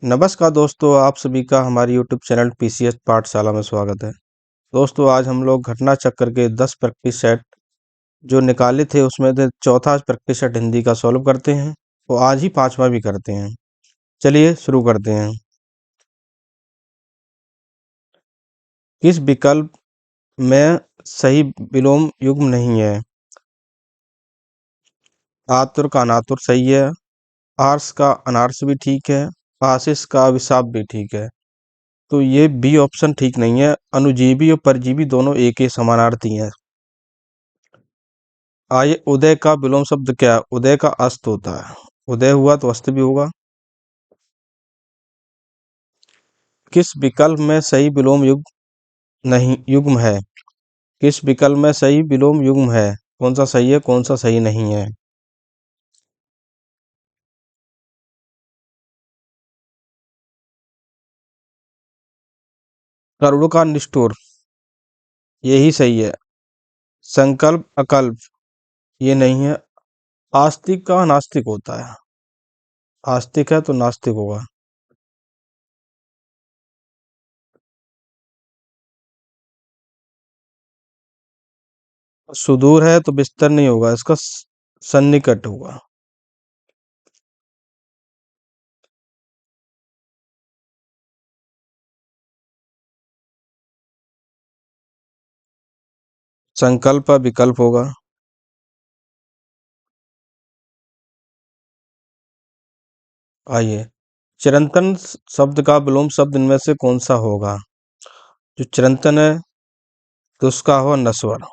नमस्कार दोस्तों, आप सभी का हमारी यूट्यूब चैनल पीसीएस पाठशाला में स्वागत है। दोस्तों, आज हम लोग घटना चक्र के 10 प्रैक्टिस सेट जो निकाले थे उसमें से चौथा प्रैक्टिस सेट हिंदी का सॉल्व करते हैं। तो आज ही पांचवा भी करते हैं। चलिए शुरू करते हैं। किस विकल्प में सही विलोम युग्म नहीं है? आतुर का अनातुर सही है। आर्स का अनार्स भी ठीक है। आशीष का अभिशाप भी ठीक है। तो ये बी ऑप्शन ठीक नहीं है। अनुजीवी और परजीवी दोनों एक ही समानार्थी हैं। आइए, उदय का विलोम शब्द क्या है? उदय का अस्त होता है। उदय हुआ तो अस्त भी होगा। किस विकल्प में सही विलोम युग्म नहीं युग्म है? किस विकल्प में सही विलोम युग्म है? कौन सा सही है, कौन सा सही नहीं है? करुण का निष्ठुर, यही सही है। संकल्प अकल्प, ये नहीं है। आस्तिक का नास्तिक होता है। आस्तिक है तो नास्तिक होगा। सुदूर है तो बिस्तर नहीं होगा, इसका सन्निकट होगा। संकल्प विकल्प होगा। आइए, चिरंतन शब्द का विलोम शब्द इनमें से कौन सा होगा? जो चिरंतन है तो उसका होगा नश्वर।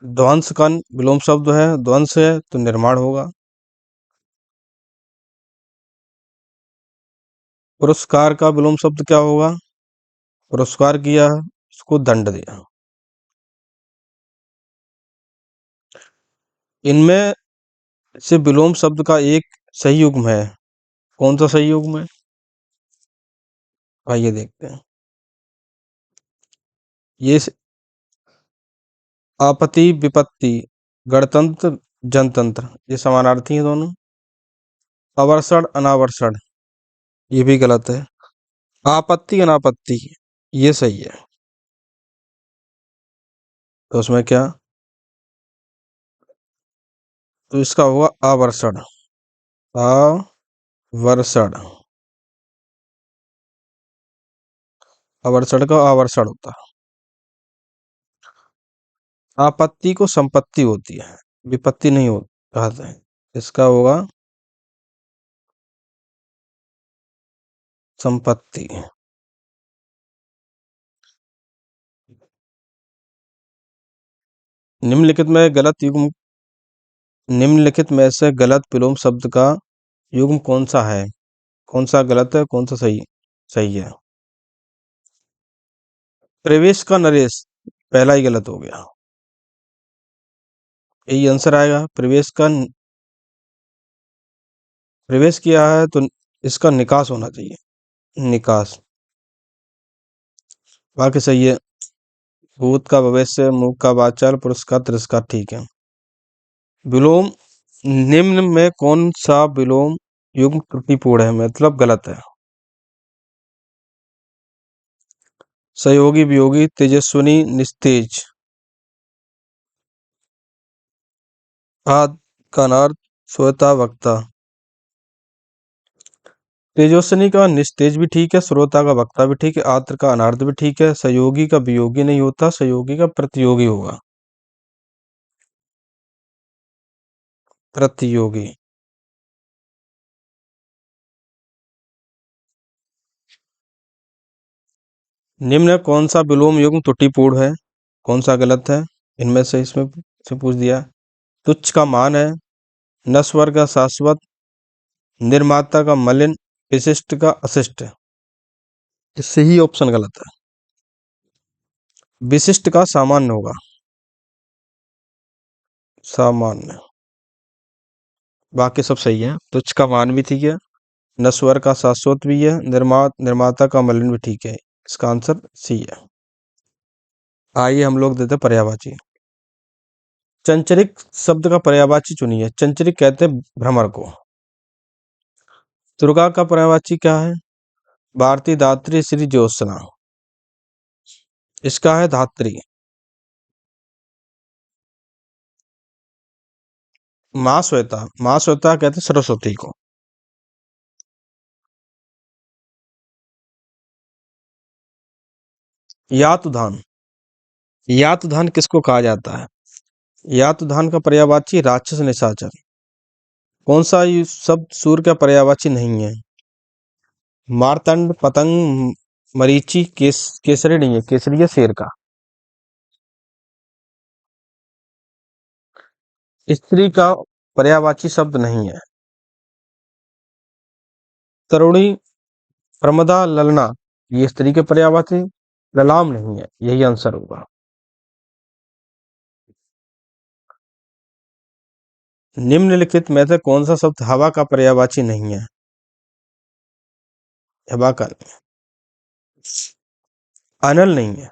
ध्वंस का विलोम शब्द है, ध्वंस है तो निर्माण होगा। पुरस्कार का विलोम शब्द क्या होगा? पुरस्कार किया, उसको दंड दिया। इनमें से विलोम शब्द का एक सही युग्म है। कौन सा सही युग्म है? आइए देखते हैं। ये आपत्ति विपत्ति, गणतंत्र जनतंत्र, ये समानार्थी हैं दोनों। अवर्षण अनावर्षण, ये भी गलत है। आपत्ति अनापत्ति, ये सही है। तो उसमें क्या? तो इसका होगा आवर्षण। आवर्षण, आवर्षण का आवर्षण होता है। आपत्ति को संपत्ति होती है, विपत्ति नहीं हो कहते हैं। इसका होगा संपत्ति। निम्नलिखित में गलत युग्म निम्नलिखित में से गलत विलोम शब्द का युग्म कौन सा है? कौन सा गलत है, कौन सा सही सही है? प्रवेश का नरेश, पहला ही गलत हो गया। यही आंसर आएगा। प्रवेश किया है तो इसका निकास होना चाहिए। निकास, बाकी सही है। भूत का भविष्य, मुख का वाचाल, पुरस्कार तिरस्कार, ठीक है। विलोम, निम्न में कौन सा विलोम युग्म त्रुटिपूर्ण है, मतलब गलत है? सहयोगी वियोगी, तेजस्विनी निस्तेज। आद का अनार्थ श्रोता वक्ता। तेजस्विनी का निस्तेज भी ठीक है, श्रोता का वक्ता भी ठीक है, आत्र का अनार्थ भी ठीक है। सहयोगी का वियोगी नहीं होता, सहयोगी का प्रतियोगी होगा। प्रतियोगी। निम्न कौन सा विलोम युग्म त्रुटिपूर्ण है? कौन सा गलत है? इनमें से इसमें से पूछ दिया। तुच्छ का मान है, नश्वर का शाश्वत, निर्माता का मलिन, विशिष्ट का अशिष्ट। इससे ही ऑप्शन गलत है। विशिष्ट का सामान्य होगा। सामान्य, बाकी सब सही है। तुच्छ का मान भी ठीक है, नश्वर का शाश्वत भी है, निर्माता का मलिन भी ठीक है। इसका आंसर सी है। आइए हम लोग देते हैं पर्यायवाची। चंचरिक शब्द का पर्यायवाची चुनिए। चंचरिक कहते हैं भ्रमर को। दुर्गा का पर्यायवाची क्या है? भारती, धात्री, श्री, ज्योत्सना। इसका है धात्री। माँ श्वेता, माँ श्वेता कहते हैं सरस्वती को। यातुधान, यातुधान किसको कहा जाता है? यातुधान का पर्यायवाची राक्षस, निशाचर। कौन सा ये शब्द सूर्य का पर्यायवाची नहीं है? मारतंड, पतंग, मरीचि, केसरी नहीं है, केसरी है शेर का। स्त्री का पर्यायवाची शब्द नहीं है। तरुणी, प्रमदा, ललना, ये स्त्री के पर्यायवाची। ललाम नहीं है, यही आंसर होगा। निम्नलिखित में से कौन सा शब्द हवा का पर्यायवाची नहीं है? हवा का नहीं। अनल नहीं है,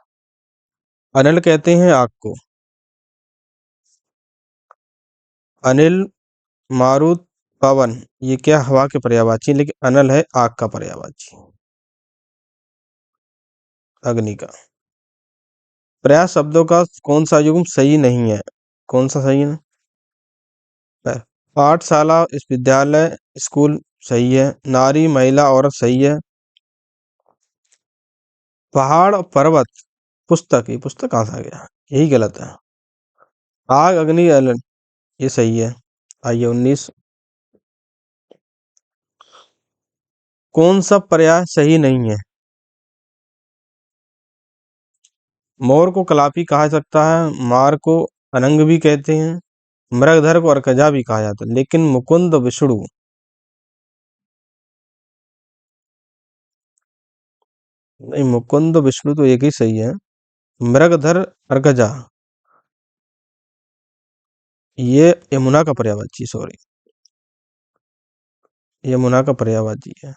अनल कहते हैं आग को। अनिल, मारुत, पवन, ये क्या हवा के पर्यायवाची, लेकिन अनल है आग का पर्यायवाची, अग्नि का। पर्याय शब्दों का कौन सा युग्म सही नहीं है? कौन सा सही है? पाठशाला, इस विद्यालय, स्कूल सही है। नारी, महिला, औरत सही है। पहाड़ और पर्वत, पुस्तक, ये पुस्तक कहाँ से आ गया? यही गलत है। आग, अग्नि, अलन, ये सही है। आइए 19। कौन सा पर्याय सही नहीं है? मोर को कलापी कहा सकता है, मार को अनंग भी कहते हैं, मृगधर को अर्कजा भी कहा जाता है, लेकिन मुकुंद, विष्णु, नहीं, मुकुंद विष्णु तो एक ही सही है। मृगधर, अर्कजा, ये यमुना का पर्यायवाची, सॉरी, यमुना का पर्यायवाची है।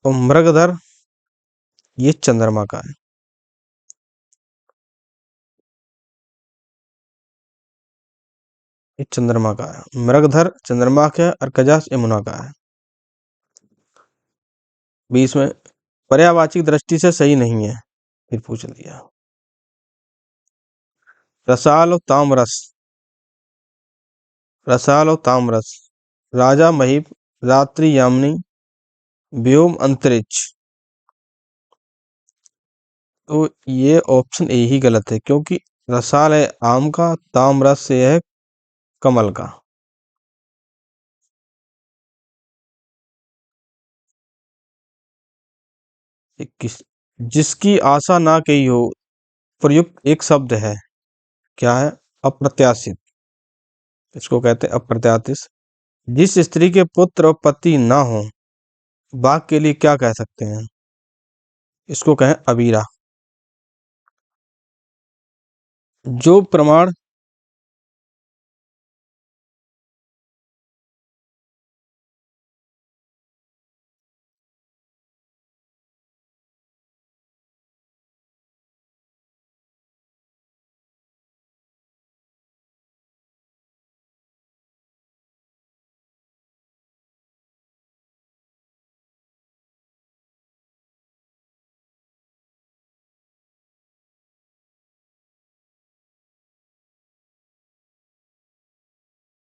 और मृगधर, ये चंद्रमा का है। ये चंद्रमा का है। मृगधर चंद्रमा का है, अर्कजा यमुना का है। 20 में पर्यायवाची दृष्टि से सही नहीं है, फिर पूछ लिया। रसाल और तामरस, रसाल और तामरस, राजा महीप, रात्रि यामिनी, व्योम अंतरिक्ष। तो ये ऑप्शन ए ही गलत है, क्योंकि रसाल है आम का, तामरस से है कमल का। 21, जिसकी आशा ना की हो, प्रयुक्त एक शब्द है, क्या है? अप्रत्याशित, इसको कहते हैं अप्रत्याशित। जिस स्त्री के पुत्र और पति ना हो, बाघ के लिए क्या कह सकते हैं? इसको कहें अबीरा। जो प्रमाण,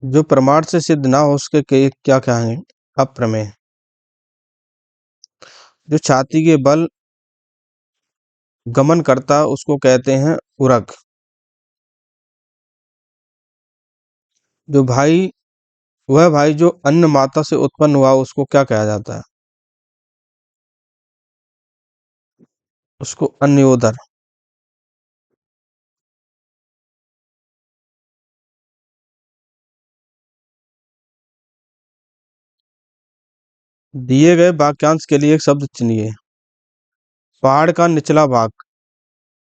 जो प्रमाण से सिद्ध ना हो उसके क्या कहेंगे? अप्रमेय। जो छाती के बल गमन करता उसको कहते हैं उरग। जो भाई, वह भाई जो अन्न माता से उत्पन्न हुआ उसको क्या कहा जाता है? उसको अन्योदर। दिए गए वाक्यांश के लिए एक शब्द चुनिए। पहाड़ का निचला भाग,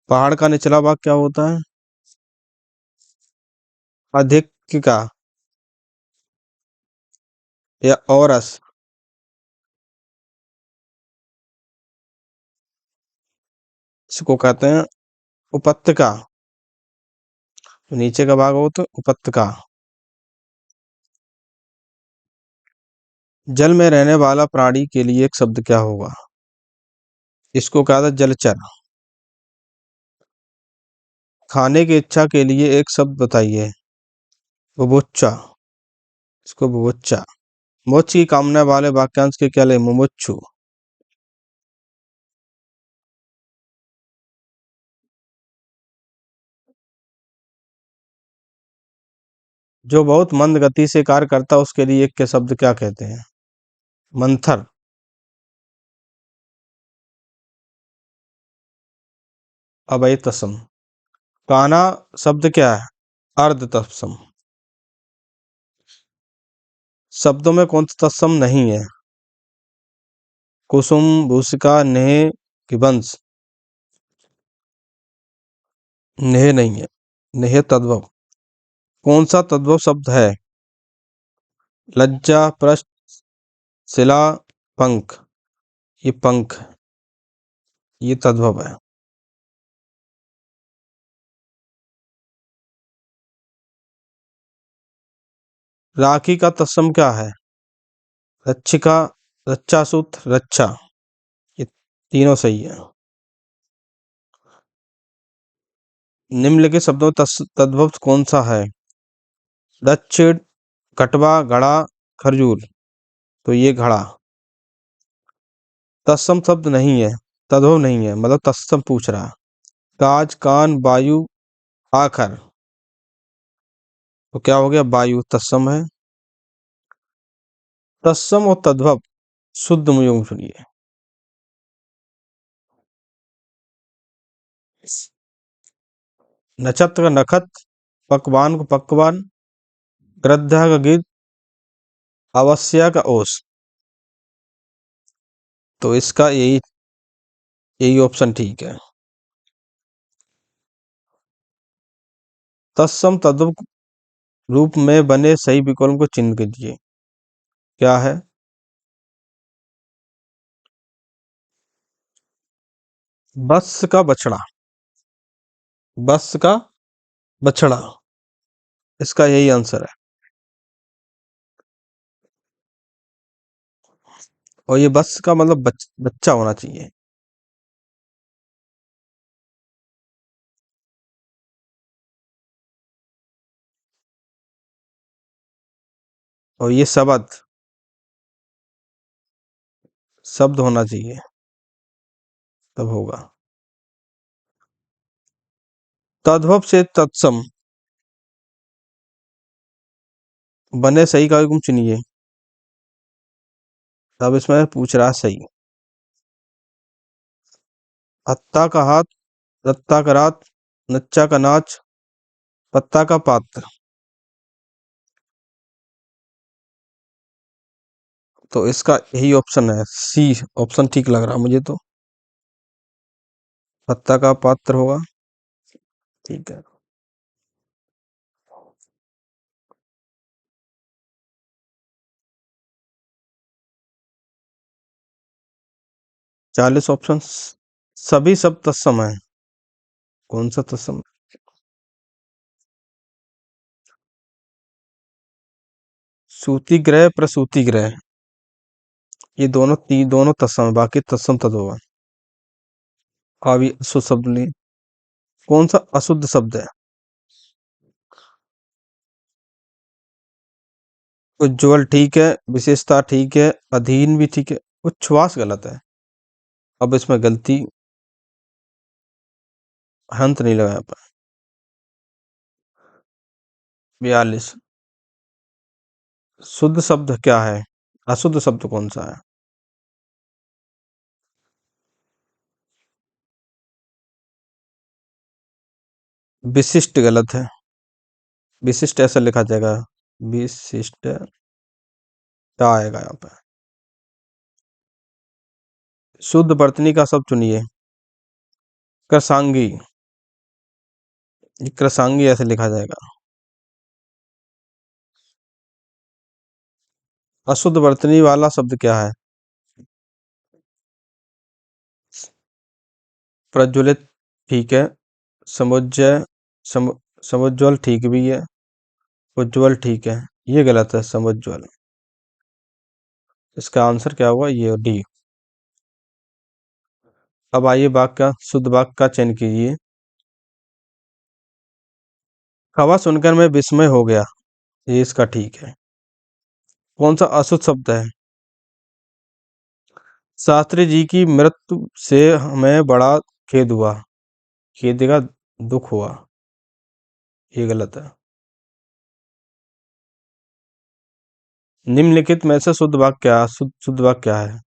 पहाड़ का निचला भाग क्या होता है? अधिक का, या औरस। इसको कहते हैं उपत्यका। जो नीचे का भाग हो तो उपत्यका। जल में रहने वाला प्राणी के लिए एक शब्द क्या होगा? इसको कहा था जलचर। खाने की इच्छा के लिए एक शब्द बताइए। बुभुक्षा। इसको बुभुक्षा। मोक्ष की कामना वाले वाक्यांश के क्या ले? मुमुक्षु। जो बहुत मंद गति से कार्य करता है उसके लिए एक के शब्द क्या कहते हैं? मंथर। अभय तत्सम। काना शब्द क्या है? अर्ध तत्सम। शब्दों में कौन सा तत्सम नहीं है? कुसुम, भूसिका, नेह कि वंश। नेह नहीं है। नेह तद्भव। कौन सा तद्भव शब्द है? लज्जा, पृष्ठ, शिला, पंख। ये पंख। ये तद्भव है। राखी का तत्सम क्या है? रक्षिका, रक्षासूत्र, रक्षा। ये तीनों सही है। निम्नलिखित शब्दों में तद्भव कौन सा है? दक्षिण, कटवा, घड़ा, खरजूर। तो ये घड़ा। तत्सम शब्द नहीं है। तद्भव नहीं है, मतलब तत्सम पूछ रहा है। काज, कान, वायु, आखर। तो क्या हो गया? वायु तत्सम है। तत्सम और तद्भव शुद्ध मुंह सुनिए। नक्षत्र का नखत, पकवान को पकवान, गृध्य का गिद्ध, अवश्य का ओस। तो इसका यही यही ऑप्शन ठीक है। तत्सम तद्भव रूप में बने सही विकल्प को चिन्ह कीजिए। क्या है? बस का बछड़ा। बस का बछड़ा। इसका यही आंसर है। और ये बस का मतलब बच्चा होना चाहिए। और ये शब्द होना चाहिए, तब होगा। तद्भव से तत्सम बने सही का विकल्प चुनिए। अब इसमें पूछ रहा है सही। हत्ता का हाथ, रत्ता का रात, नच्चा का नाच, पत्ता का पात्र। तो इसका यही ऑप्शन है, सी ऑप्शन ठीक लग रहा मुझे तो। पत्ता का पात्र होगा। ठीक है। 40 ऑप्शन। सभी सब तत्सम है। कौन सा तत्सम? सूति ग्रह, प्रसूति ग्रह। ये दोनों तत्सम है, बाकी तत्सम तद होगा। अभी अशुद्ध शब्द नहीं। कौन सा अशुद्ध शब्द है? उज्ज्वल ठीक है, विशेषता ठीक है, अधीन भी ठीक है, उच्छ्वास गलत है। अब इसमें गलती, हंत नहीं लगाया पर। 42। शुद्ध शब्द क्या है? अशुद्ध शब्द कौन सा है? विशिष्ट गलत है। विशिष्ट ऐसा लिखा जाएगा। विशिष्ट क्या आएगा यहाँ पे? शुद्ध वर्तनी का शब्द चुनिए। कृसांगी। ये कृसांगी ऐसे लिखा जाएगा। अशुद्ध वर्तनी वाला शब्द क्या है? प्रज्वलित ठीक है। समुज्जय, सम, समुज्ज्वल ठीक भी है। उज्ज्वल ठीक है। ये गलत है, समुज्ज्वल। इसका आंसर क्या हुआ? ये डी। अब आइए वाक्य का शुद्ध वाक्य का चयन कीजिए। खबर सुनकर मैं विस्मय हो गया, ये इसका ठीक है। कौन सा अशुद्ध शब्द है? शास्त्री जी की मृत्यु से हमें बड़ा खेद हुआ, खेद का दुख हुआ, ये गलत है। निम्नलिखित में से शुद्ध वाक्य क्या, शुद्ध वाक्य क्या है?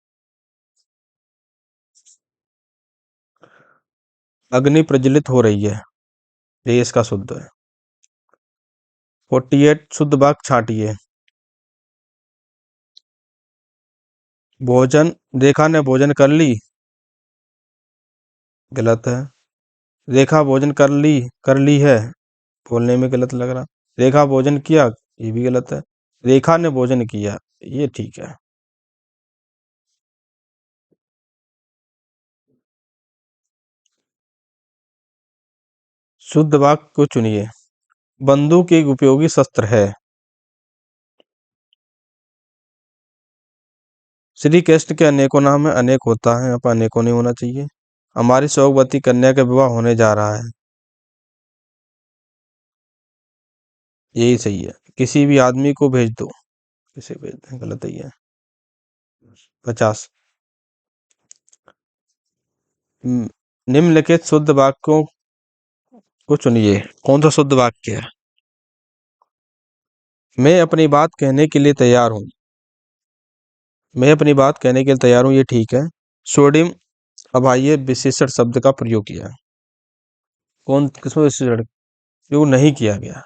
अग्नि प्रज्वलित हो रही है, ये इसका शुद्ध है। 48 शुद्ध वाक्य छांटिए। भोजन, रेखा ने भोजन कर ली, गलत है। रेखा भोजन कर ली है, बोलने में गलत लग रहा। रेखा भोजन किया, ये भी गलत है। रेखा ने भोजन किया, ये ठीक है। शुद्ध वाक्य को चुनिए। बंदूक एक उपयोगी शस्त्र है। श्री कृष्ण के अनेकों नाम है, अनेक होता है, यहाँ पर अनेकों नहीं होना चाहिए। हमारी सौभाग्यवती कन्या का विवाह होने जा रहा है, यही सही है। किसी भी आदमी को भेज दो, किसे भेज दें, गलत ही है। 50। निम्नलिखित शुद्ध वाक्यों को चुनिए। कौन सा शुद्ध वाक्य है? मैं अपनी बात कहने के लिए तैयार हूँ, मैं अपनी बात कहने के लिए तैयार हूँ, ये ठीक है। सोडियम अभाज्य विशेषण शब्द का प्रयोग किया, कौन किसमें विशेषण प्रयोग नहीं किया गया?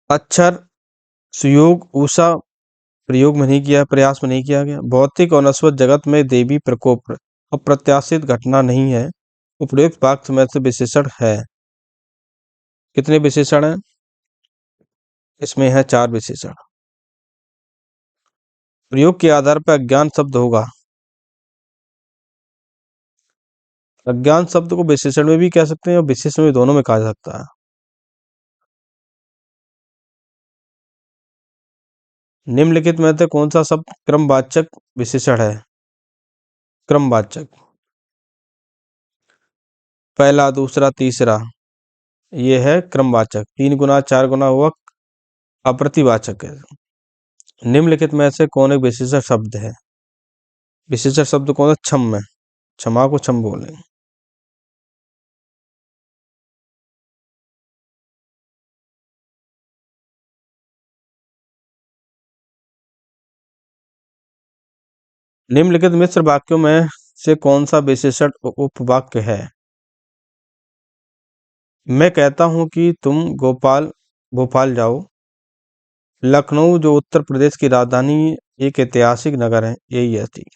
अक्षर सुयोग उषा प्रयोग में नहीं किया, प्रयास में नहीं किया गया। भौतिक और नश्वर जगत में देवी प्रकोप अप्रत्याशित घटना नहीं है। उपयुक्त वाक्य में से विशेषण है, कितने विशेषण हैं? इसमें है 4 विशेषण। प्रयोग के आधार पर अज्ञान शब्द होगा। अज्ञान शब्द को विशेषण में भी कह सकते हैं और विशेषण में, दोनों में कहा जा सकता है। निम्नलिखित में से कौन सा शब्द क्रमवाचक विशेषण है? क्रमवाचक, पहला, दूसरा, तीसरा, ये है क्रमवाचक। 3 गुना 4 गुना हुआ अप्रतिवाचक है। निम्नलिखित में से कौन एक विशेषण शब्द है? विशेषण शब्द कौन सा? क्षम में, क्षमा को क्षम बोलें। निम्नलिखित मिश्र वाक्यों में से कौन सा विशेषण उपवाक्य है? मैं कहता हूं कि तुम भोपाल जाओ। लखनऊ जो उत्तर प्रदेश की राजधानी, एक ऐतिहासिक नगर है, यही है ठीक।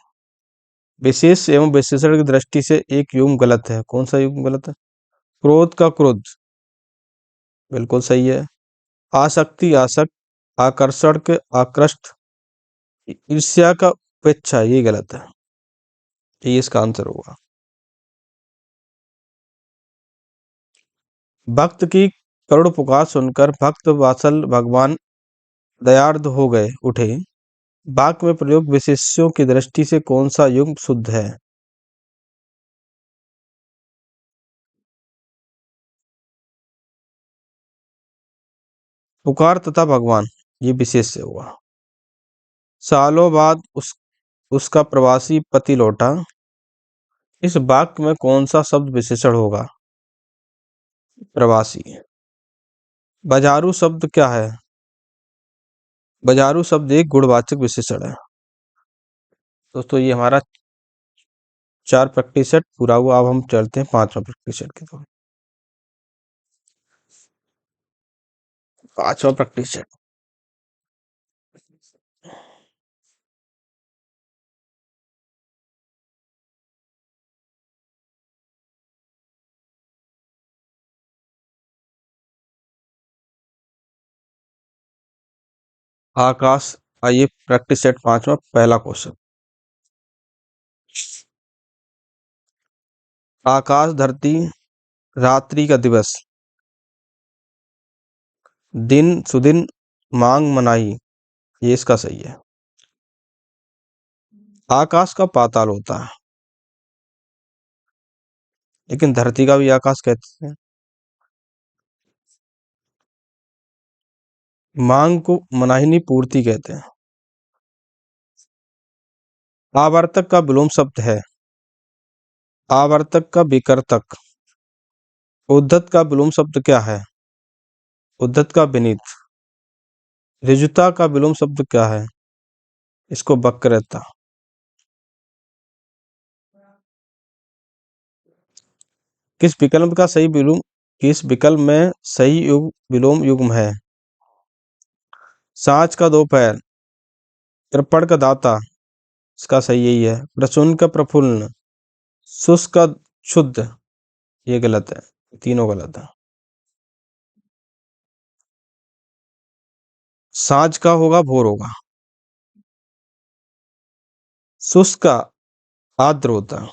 विशेष एवं विशेषण की दृष्टि से एक युग्म गलत है, कौन सा युग्म गलत है? क्रोध का क्रुद्ध, बिल्कुल सही है। आसक्ति आसक्त, आकर्षण के आकृष्ट, ईर्ष्या का उपेक्षा, ये गलत है, ये इसका आंसर होगा। भक्त की करुण पुकार सुनकर भक्त वात्सल भगवान दयार्द हो गए उठे। वाक्य में प्रयोग विशेष्यों की दृष्टि से कौन सा युग्म शुद्ध है? पुकार तथा भगवान, ये विशेष से हुआ। सालों बाद उसका प्रवासी पति लौटा। इस वाक्य में कौन सा शब्द विशेषण होगा? प्रवासी। बाजारू शब्द क्या है? बाजारू शब्द एक गुणवाचक विशेषण है। दोस्तों ये हमारा 4 प्रैक्टिस सेट पूरा हुआ। अब हम चलते हैं 5वां प्रैक्टिस सेट की तरफ। 5वां प्रैक्टिस सेट। आकाश, आइए प्रैक्टिस सेट 5वां, पहला क्वेश्चन। आकाश, धरती, रात्रि का दिवस, दिन सुदिन, मांग मनाही, ये इसका सही है। आकाश का पाताल होता है, लेकिन धरती का भी आकाश कहते हैं। मांग को मनाही नहीं, पूर्ति कहते हैं। आवर्तक का विलोम शब्द है। आवर्तक का विकर्तक। उद्धत का विलोम शब्द क्या है? उद्धत का विनीत। ऋजुता का विलोम शब्द क्या है? इसको वक्रता। किस विकल्प का सही विलोम, किस विकल्प में सही विलोम युग्म है? साँझ का दोपहर, कृपण का दाता, इसका सही यही है। प्रसून का प्रफुल्ल, शुष्क का शुद्ध, ये गलत है, तीनों गलत है। साँझ का होगा भोर होगा। शुष्क का आर्द्र होता है।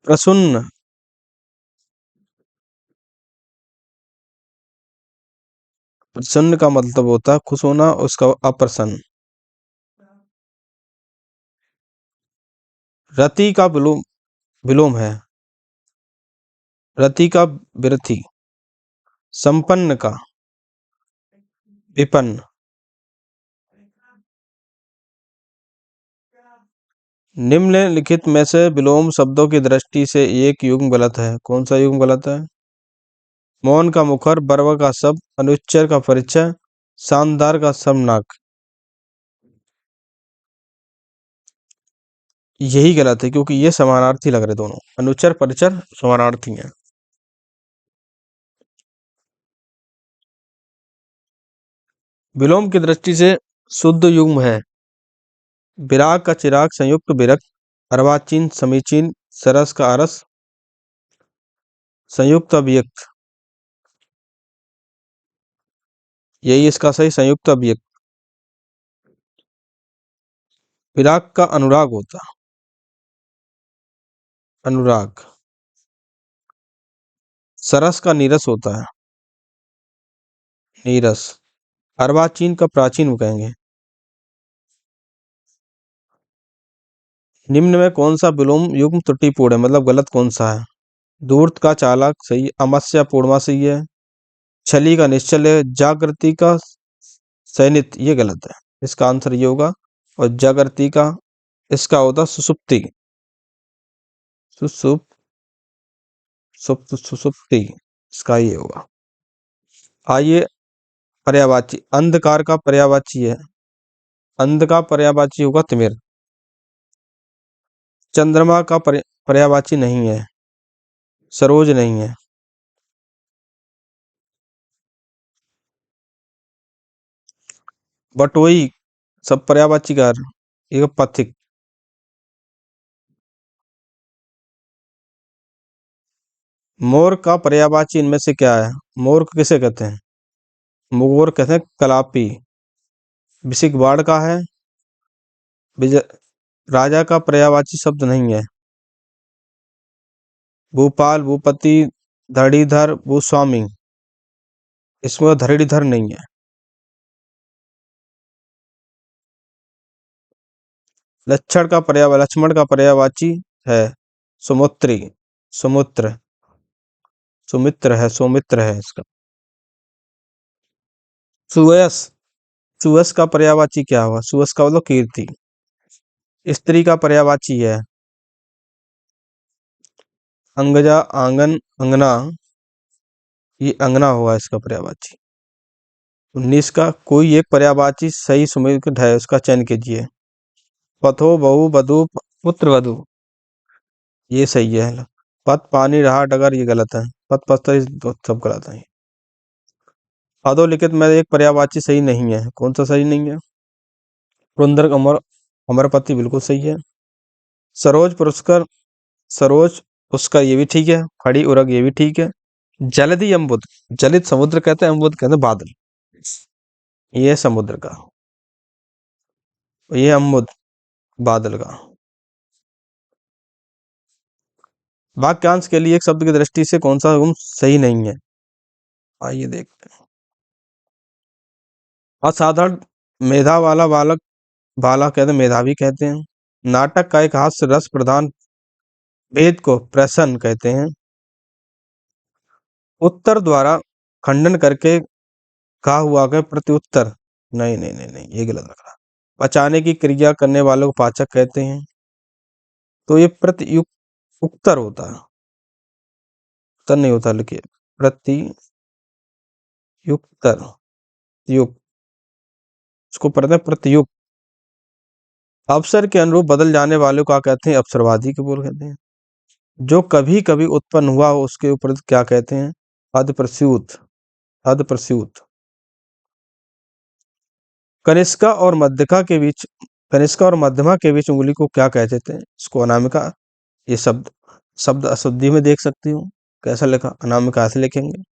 प्रसन्न, प्रसन्न का मतलब होता है खुश होना, उसका अप्रसन्न। रति का विलोम, विलोम है। रति का विरथी। संपन्न का विपन्न। निम्नलिखित में से विलोम शब्दों की दृष्टि से एक युग्म गलत है। कौन सा युग्म गलत है? मौन का मुखर, बर्व का शब्द, अनुच्चर का परिचय, शानदार का समनाक। यही गलत है, क्योंकि ये समानार्थी लग रहे दोनों। अनुच्चर परिचय समानार्थी हैं। विलोम की दृष्टि से शुद्ध युग्म है। विराग का चिराग, संयुक्त विरक्त, अर्वाचीन समीचीन, सरस का अरस, संयुक्त अभियुक्त, यही इसका सही संयुक्त अभियुक्त। विराग का अनुराग होता, अनुराग। सरस का नीरस होता है, नीरस। अर्वाचीन का प्राचीन वो कहेंगे। निम्न में कौन सा विलोम युग्म त्रुटिपूर्ण है, मतलब गलत कौन सा है? धूर्त का चालक सही, अमस्या पूर्णा सही है, छली का निश्चल है, जागृति का सैनित ये गलत है, इसका आंसर ये होगा। और जागृति का इसका होता सुसुप्ति, सुसुप सुप्त सुसुप्ति, इसका ये होगा। आइए, पर्यायवाची। अंधकार का पर्यायवाची है, अंध का पर्यायवाची होगा तिमिर। चंद्रमा का पर्यायवाची नहीं है, सरोज नहीं है। बटोई सब पर्यायवाची का, एक पथिक। मोर का पर्यायवाची इनमें से क्या है? मोर को किसे कहते हैं? मोर कहते हैं कलापी। विसिक बाढ़ का है। विजय, राजा का पर्यायवाची शब्द नहीं है। भूपाल, भूपति, धड़ीधर, भूस्वामी, इसमें धड़ीधर नहीं है। लक्ष्मण का पर्यायवाची है सुमुत्री, सुमुत्र, सुमित्र है, सौमित्र है इसका। सुयस, सुयस का पर्यायवाची क्या हुआ? सुयस का मतलब कीर्ति। स्त्री का पर्यायवाची है अंगजा, आंगन, अंगना, ये अंगना हुआ इसका पर्यायवाची। 19 का कोई एक पर्यायवाची सही सुमेलित है, उसका चयन कीजिए। पथो, बहु, वधु, पुत्र वधु, ये सही है। पथ, पानी, रहा, डगर, ये गलत है। पथ, पस्तर, सब गलत है। अधोलिखित में एक पर्यायवाची सही नहीं है, कौन सा सही नहीं है? पुरंदर अमर, अमरपति बिल्कुल सही है। सरोज पुरस्कार, सरोज पुरस्कार ये भी ठीक है। खड़ी उरग ये भी ठीक है। जलधि अम्बुद, जलित समुद्र कहते हैं, अम्बुद कहते हैं बादल, ये है समुद्र का, ये अम्बुद बादल का। वाक्यांश के लिए एक शब्द की दृष्टि से कौन सा युग्म सही नहीं है? आइए देखते हैं। असाधारण मेधा वाला बालक, बाला कहते हैं, मेधावी कहते हैं। नाटक का एक हास्य रस प्रधान भेद को प्रसन्न कहते हैं। उत्तर द्वारा खंडन करके कहा हुआ है प्रत्युत्तर, नहीं नहीं नहीं नहीं, ये गलत लग रहा। पचाने की क्रिया करने वालों को पाचक कहते हैं, तो ये प्रत्युत्तर उत्तर होता है, उत्तर नहीं होता, लिखिए प्रत्युत्तर, युक्त, इसको पढ़ते हैं प्रत्युक्त। अवसर के अनुरूप बदल जाने वालों को क्या कहते हैं? अवसरवादी के बोल कहते हैं। जो कभी कभी उत्पन्न हुआ हो उसके ऊपर क्या कहते हैं? अधप्रस्यूत, अधप्रस्यूत। कनिष्का और मध्यका के बीच, कनिष्का और मध्यमा के बीच उंगली को क्या कहते थे? इसको अनामिका। ये शब्द, शब्द अशुद्धि में देख सकती हूँ, कैसा लिखा, अनामिका से लिखेंगे।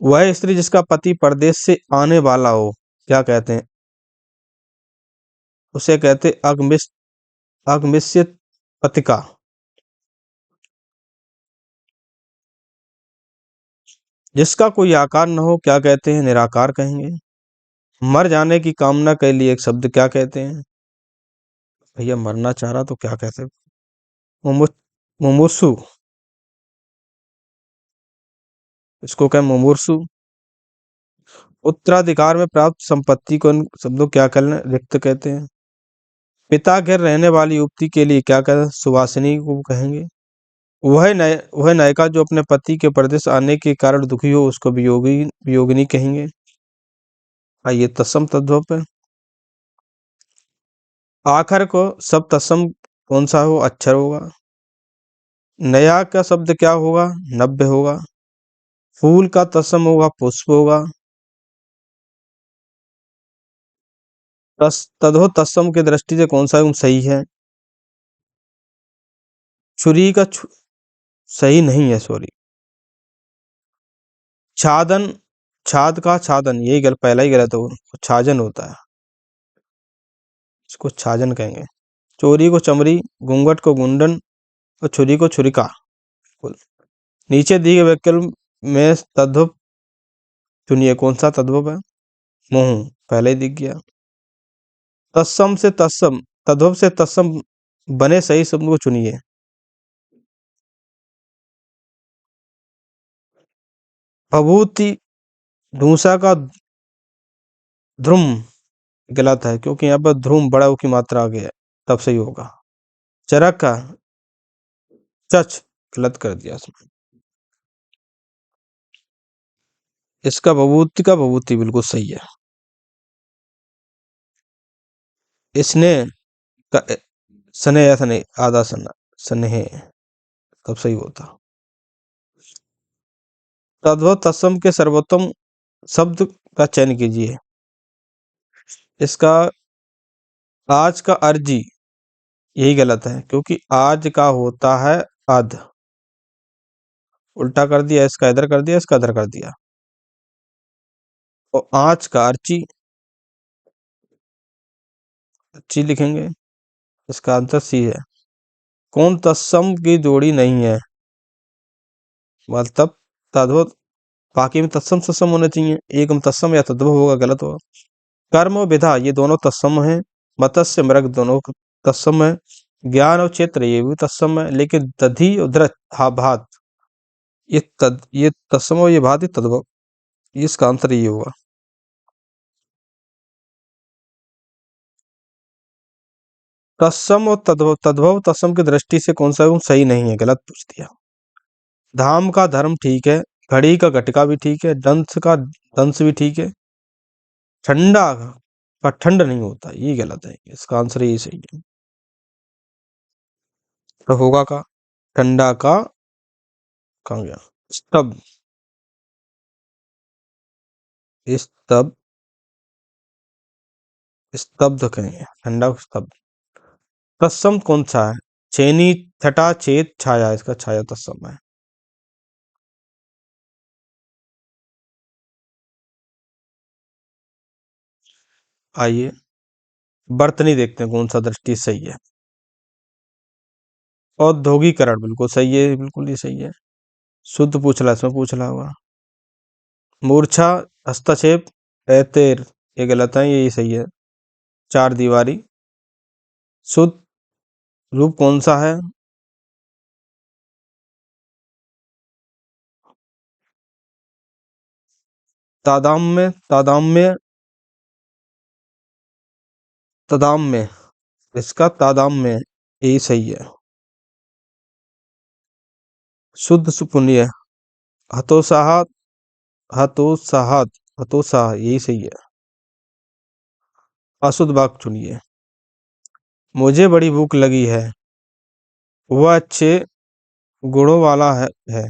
वह स्त्री जिसका पति परदेश से आने वाला हो, क्या कहते हैं? उसे कहते अगमिष्यत पतिका। जिसका कोई आकार न हो, क्या कहते हैं? निराकार कहेंगे। मर जाने की कामना के लिए एक शब्द क्या कहते हैं? भैया मरना चाह रहा तो क्या कहते हैं? मुमु मुमुर्सु, इसको क्या मुमूर्सु। उत्तराधिकार में प्राप्त संपत्ति को इन शब्दों क्या कहते हैं? रिक्त कहते हैं। पिता घर रहने वाली युवती के लिए क्या कहते हैं? सुवासिनी को कहेंगे। वह नायिका जो अपने पति के परदेश आने के कारण दुखी हो उसको वियोगिनी कहेंगे। आइए तत्सम तद्भव पे। आखिर को सब तत्सम कौन सा हो? अक्षर होगा। नया का शब्द क्या होगा? नव्य होगा। फूल का तत्सम होगा पुष्प होगा। तदो तत्सम की दृष्टि से कौन सा गुण सही है? छुरी का सही नहीं है, सॉरी। छादन, छाद का छादन, यही गलत, पहला ही गलत हो, छाजन होता है, इसको छाजन कहेंगे। चोरी को चमरी, घूंघट को गुंडन और छुरी को छुरिका। नीचे दिए गए विकल्प में तद्भव चुनिए, कौन सा तद्भव है? मुंह, पहले ही दिख गया। तत्सम से तत्सम, तद्भव से तत्सम बने सही शब्द को चुनिए। भभूति, ढूंसा का ध्रुम, गलत है क्योंकि यहाँ पर ध्रुम बड़ा ऊ की मात्रा आ गया है, तब सही होगा। चरक का चच, गलत कर दिया इसमें। इसका भभूति का भभूति बिल्कुल सही है। इसने का स्नेह या स्नेह, आधा सना, स्नेह, तब सही होता। तद्भव तत्सम के सर्वोत्तम शब्द का चयन कीजिए। इसका आज का अर्जी, यही गलत है क्योंकि आज का होता है अध, उल्टा कर दिया, इसका इधर कर दिया, इसका इधर कर दिया। और आज का अर्ची, अच्छी लिखेंगे, इसका आंसर सी है। कौन तत्सम की जोड़ी नहीं है? मतलब तद्भव, बाकी में तत्सम तत्सम होने चाहिए, एक में तत्सम या तद्भव होगा, गलत होगा। कर्म और विधा ये दोनों तत्सम है। मत्स्य मृग दोनों तत्सम है। ज्ञान और क्षेत्र ये भी तत्सम है, लेकिन दधि और दृत, हा भात, ये तत्सम और ये भात, ये तद्भव, इसका आंसर ये होगा। तत्सम और तद्भव, तद्भव तत्सम की दृष्टि से कौन सा गुण सही नहीं है? गलत पूछ दिया। धाम का धर्म ठीक है, घड़ी का घटिका भी ठीक है, दंश का दंश भी ठीक है, ठंडा का ठंड नहीं होता, ये गलत है, इसका आंसर ये सही है। तो होगा का ठंडा का, कहाँ गया? स्तब, स्तब, स्तब्ध कहेंगे, ठंडा को स्तब्ध। तत्सम कौन सा है? छेनी, छटा, छेद, छाया, इसका छाया तत्सम है। आइए बर्तनी देखते हैं कौन सा दृष्टि सही है। औद्योगिकरण बिल्कुल सही है, बिल्कुल ही सही है। शुद्ध पूछला इसमें पूछला होगा। मूर्छा, हस्तक्षेप, ऐतेर, ये गलत है, यही सही है। चार दीवारी। शुद्ध रूप कौन सा है? तादाम्य, तादाम्य, तदाम्य, इसका तादाम्य यही सही है। शुद्ध सुपुण्य, हतोत्साह, हतोत्साहत, हतोत्साह यही सही है। अशुद्ध वाक्य चुनिए। मुझे बड़ी भूख लगी है, वह अच्छे गुणों वाला है।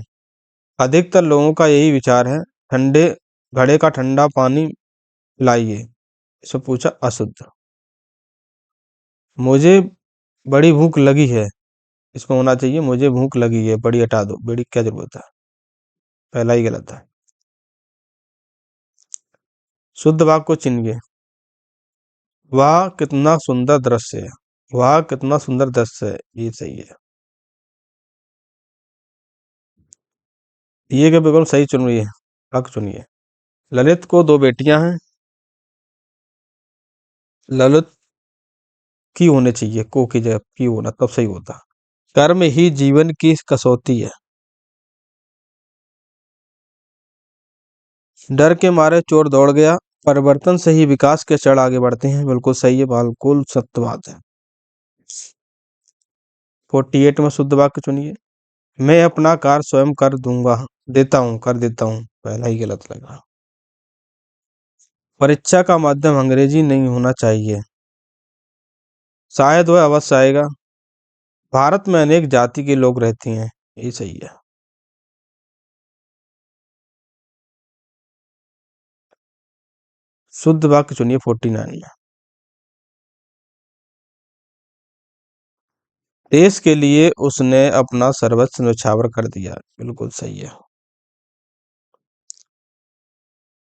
अधिकतर लोगों का यही विचार है। ठंडे घड़े का ठंडा पानी लाइए, इससे पूछा अशुद्ध। मुझे बड़ी भूख लगी है, इसमें होना चाहिए मुझे भूख लगी है, बड़ी हटा दो, बड़ी क्या जरूरत है, पहला ही गलत है। शुद्ध वाक्य को चिन्हिए। वाह कितना सुंदर दृश्य है, वाह कितना सुंदर दृश्य है, ये सही है। ये क्या बिल्कुल सही चुन रही है, हक चुनिए। ललित को दो बेटियां हैं, ललित की होने चाहिए, को की जगह की होना तब सही होता। कर्म ही जीवन की कसौटी है। डर के मारे चोर दौड़ गया, परिवर्तन से ही विकास के चढ़ आगे बढ़ते हैं, बिल्कुल सही है, बिल्कुल सत्य बात है। 48 में शुद्ध वाक्य चुनिए। मैं अपना कार्य स्वयं कर दूंगा, देता हूँ, कर देता हूँ, पहला ही गलत लगा। परीक्षा का माध्यम अंग्रेजी नहीं होना चाहिए, शायद वह अवश्य आएगा। भारत में अनेक जाति के लोग रहते हैं, ये सही है। शुद्ध वाक्य चुनिए 49 में। देश के लिए उसने अपना सर्वस्व न्यौछावर कर दिया, बिल्कुल सही है।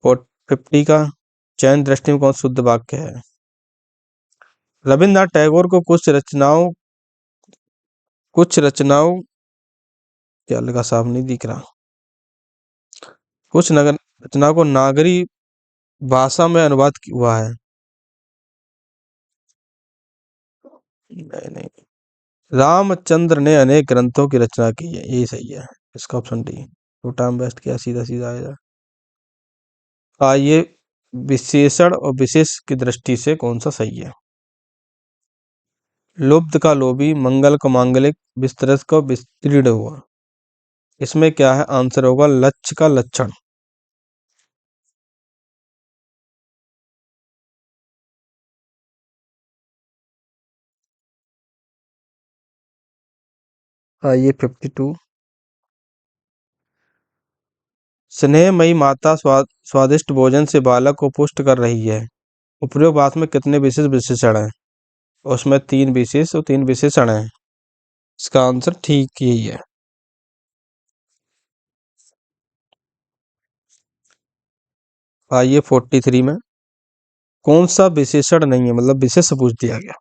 50 का चयन दृष्टि में कौन शुद्ध वाक्य है? रविन्द्रनाथ टैगोर को कुछ रचनाओं क्या लगा, साहब नहीं दिख रहा। कुछ नगर रचनाओं को नागरी भाषा में अनुवाद हुआ है। नहीं नहीं, रामचंद्र ने अनेक ग्रंथों की रचना की है, यही सही है, इसका ऑप्शन डी। तो टाइम वेस्ट किया, सीधा सीधा आएगा। आइए विशेषण और विशेष की दृष्टि से कौन सा सही है? लुब्ध का लोभी, मंगल का मांगलिक, विस्तृत का विस्तीर्ण हुआ, इसमें क्या है आंसर होगा? लक्ष्य का लक्षण। आइए 52। स्नेहमयी माता स्वादिष्ट भोजन से बालक को पुष्ट कर रही है। उपरोक्त वाक्य में कितने विशेष विशेषण हैं? उसमें 3 विशेष और 3 विशेषण हैं, इसका आंसर ठीक यही है। आइए 43 में कौन सा विशेषण नहीं है, मतलब विशेष पूछ दिया गया।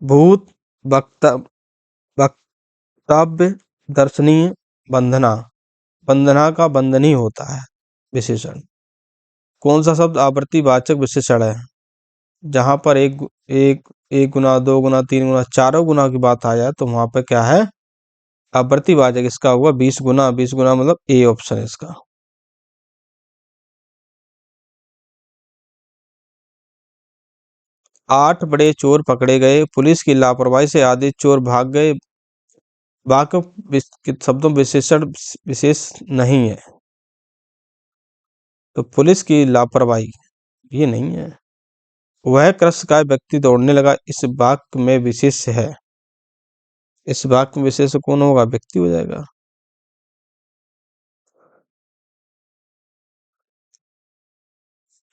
भूत, वक्ता, वक्तव्य, दर्शनीय, बंधना। बंधना का बंधनी होता है विशेषण। कौन सा शब्द आवर्तीवाचक विशेषण है? जहां पर एक गुना, दो गुना, तीन गुना, चारों गुना की बात आ जाए तो वहां पर क्या है? आवर्तीवाचक। इसका हुआ 20 गुना, 20 गुना मतलब ए ऑप्शन है इसका। 8 बड़े चोर पकड़े गए, पुलिस की लापरवाही से आधे चोर भाग गए। वाक्य के शब्दों विशेषण विशेष नहीं है, तो पुलिस की लापरवाही ये नहीं है। वह कृष्णकाय व्यक्ति दौड़ने लगा, इस वाक्य में विशेष है। इस वाक्य में विशेष कौन होगा? व्यक्ति हो जाएगा।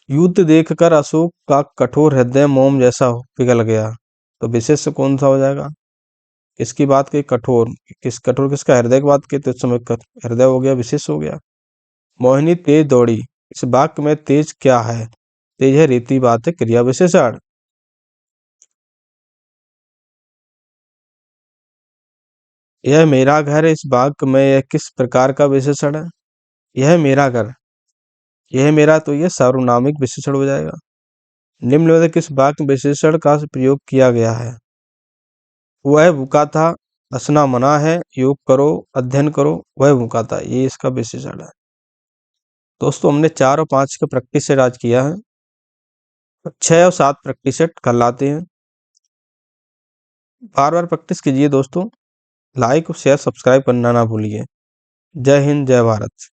युद्ध देखकर अशोक का कठोर हृदय मोम जैसा पिघल गया, तो विशेष कौन सा हो जाएगा? किसकी बात की? कठोर। कठोर किसका? हृदय की बात की, तो इस समय हृदय हो गया, विशेष हो गया। मोहिनी तेज दौड़ी, इस वाक्य में तेज क्या है? तो यह रीति बात है क्रिया विशेषण। यह मेरा घर है, इस वाक्य में यह किस प्रकार का विशेषण है? यह मेरा घर, यह मेरा, तो यह सार्वनामिक विशेषण हो जाएगा। निम्न में से किस वाक्य में विशेषण का प्रयोग किया गया है? वह भूखा था, हंसना मना है, योग करो, अध्ययन करो, वह भूखा था, ये इसका विशेषण है। दोस्तों हमने 4 और 5 का प्रैक्टिस सेट आज किया है, 6 और 7 प्रैक्टिस सेट कल आते हैं। बार बार प्रैक्टिस कीजिए दोस्तों, लाइक और शेयर सब्सक्राइब करना ना भूलिए। जय हिंद, जय भारत।